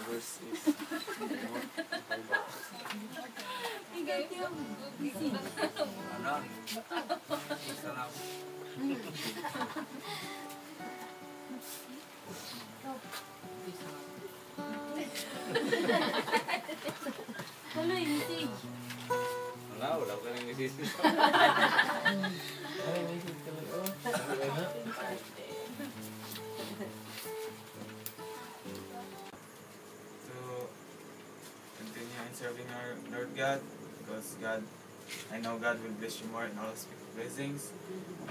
Verse is wala ko nang message. Continue in serving our Lord God, because I know God will bless you more in all blessings,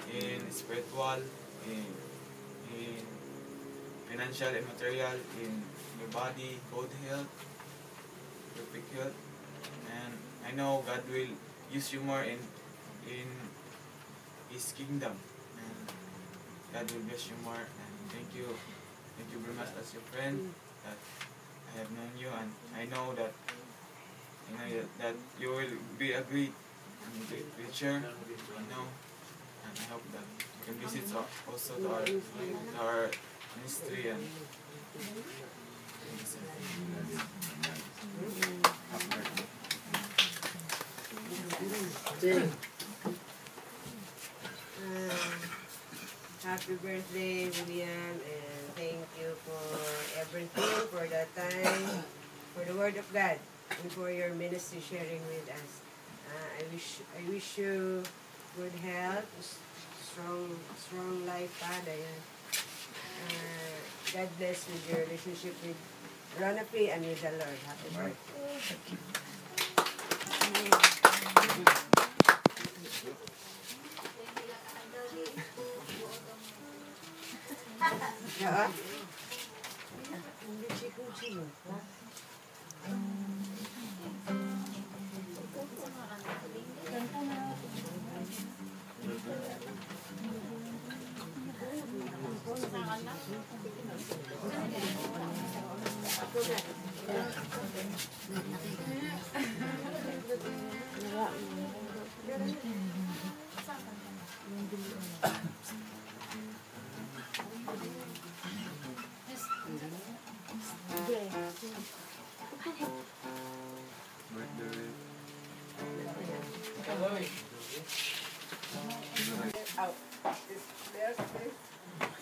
in spiritual, in financial and material, in your body, good health, perfect health, and I know God will use you more in His kingdom, and God will bless you more. And thank you very much as your friend that I have known you, and I know that you will be a great preacher, and I hope that you can visit also to our ministry. And happy birthday, William, and thank you for everything, for that time, for the Word of God, and for your ministry sharing with us. I wish you good health, strong life, Father. God bless with your relationship with Ronapi and with the Lord. Happy birthday. Yeah.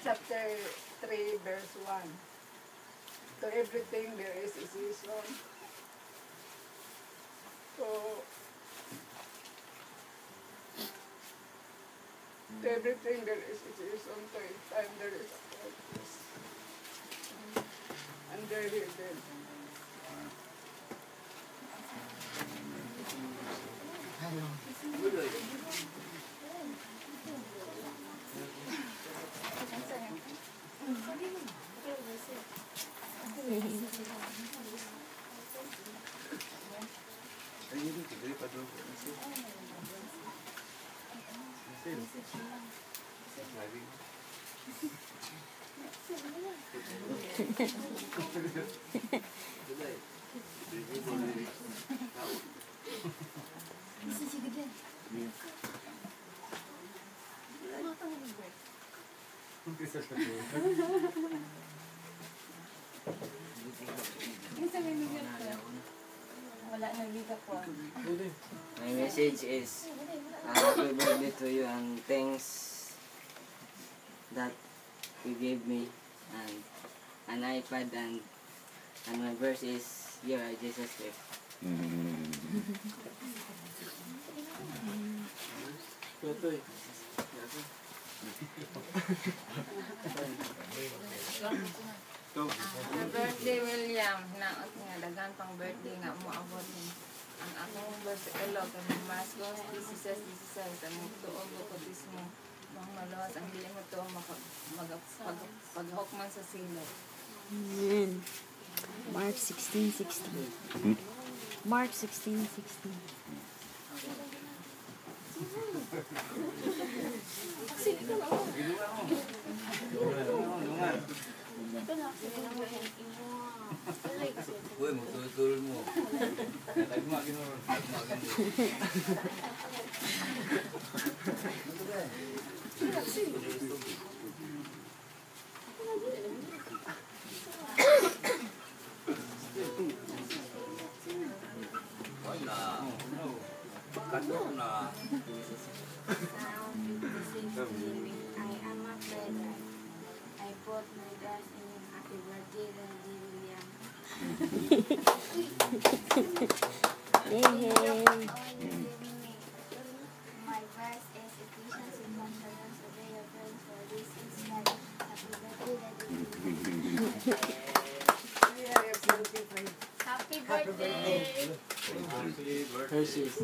Chapter 3, verse 1. To everything there is a season. To everything there is a season. To a time there is a purpose. And there he did. My message is happy birthday to you, and thanks that you gave me an iPad, and my verse is you are Jesus Christ. Happy birthday, William. Naot nga, dagan pang birthday nga mo abot ni. Ang akong birthday elo, kanang Marcos 16-16, ang tuog o kutismo, mga malos, ang hindi mo ito paghok man sa silot. Amen. Mark 16:16. Mark 16:16. Uy, magtulol mo. Tagma, ginoon. Tagma, ganoon. na. Now, 56 I am afraid I put my dress in happy birthday, Daddy William. Yay! All you give me. My verse is Ephesians 1:7, so they are friends for this is like happy birthday, Daddy William. I have something for you. Happy Happy birthday! birthday. Hershey's.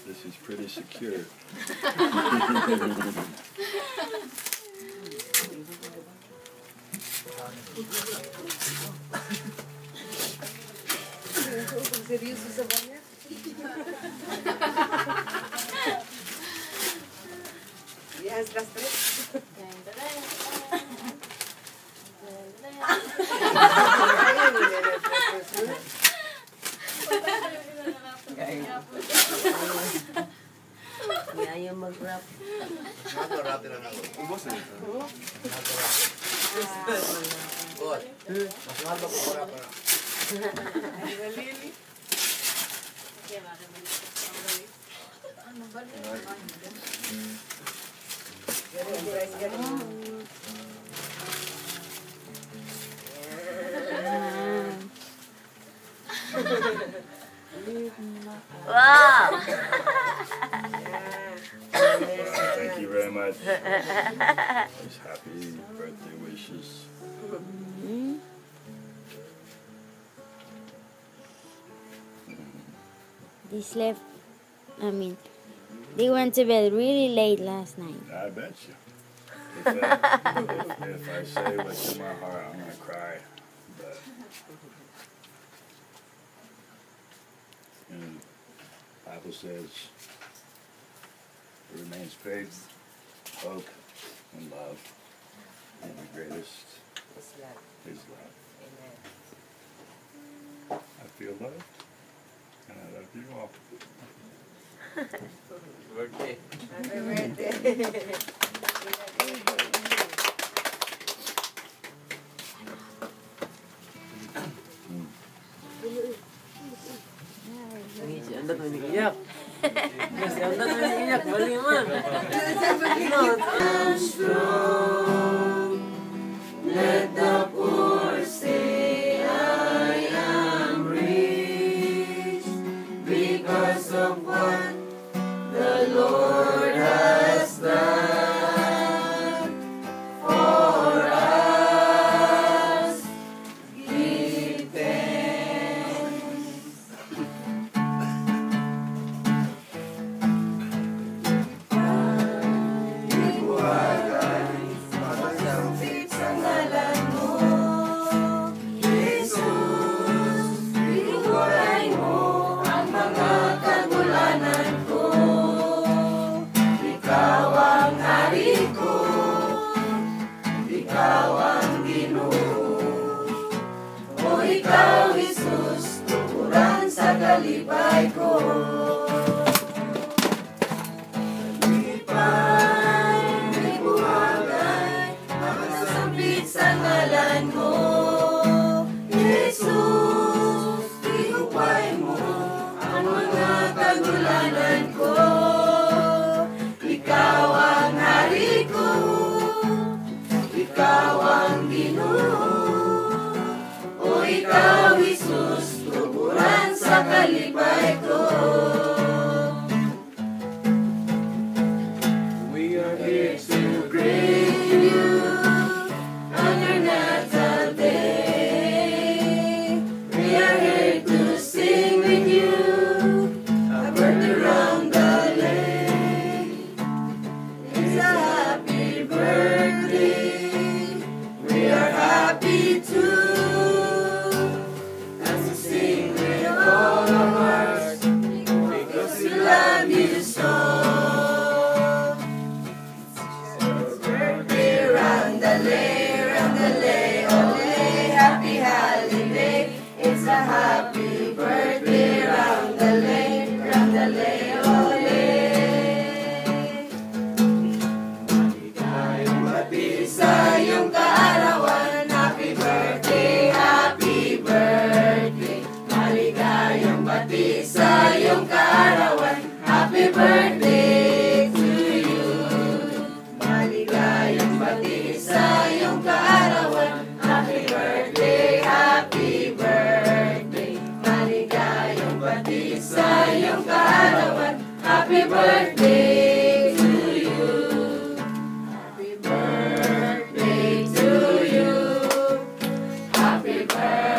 This is pretty secure. Seryoso sa kanya? Yes, last trip. Hindi ayaw mag-rap. Nakarap na ako. Ubos na ito. God. Mas mahal ba ko rap na? Wow! Thank you very much. Just happy birthday wishes. They slept, they went to bed really late last night. I bet you. If I say what's in my heart, I'm gonna cry. But the Bible says it remains faith, hope, and love. And the greatest It's love. is love. Amen. I feel loved, and I love you all. Birthday. Happy birthday. Si Andat mo iyak. Si Andat mo iyak. Bali man. Let the poor say I am rich because of what the Lord has done for us. Give thanks. Masambit sa ngalan mo, Jesus. Inuwaray mo ang mga kagulanan ko. Ikaw ang hari ko, ikaw ang Ginoo. O ikaw, Jesus, tukuran sa kalipay ko. May buhagay, masambit sa ngalan mo, Jesus. Iupay mo ang mga kagulanan ko. Ikaw ang hari ko, ikaw ang Ginoo. O ikaw, Jesus, tukuran sa kalipay ko. We are here to greet you on your natal day. We are here to sing with you a birthday around the lake. It's a happy birthday. We are happy too. As we sing with all our hearts, we birthday to you. Maligayang bati sa iyong kaarawan. Happy birthday, happy birthday. Maligayang bati sa iyong kaarawan. Happy birthday to you. Happy birthday to you. Happy birthday.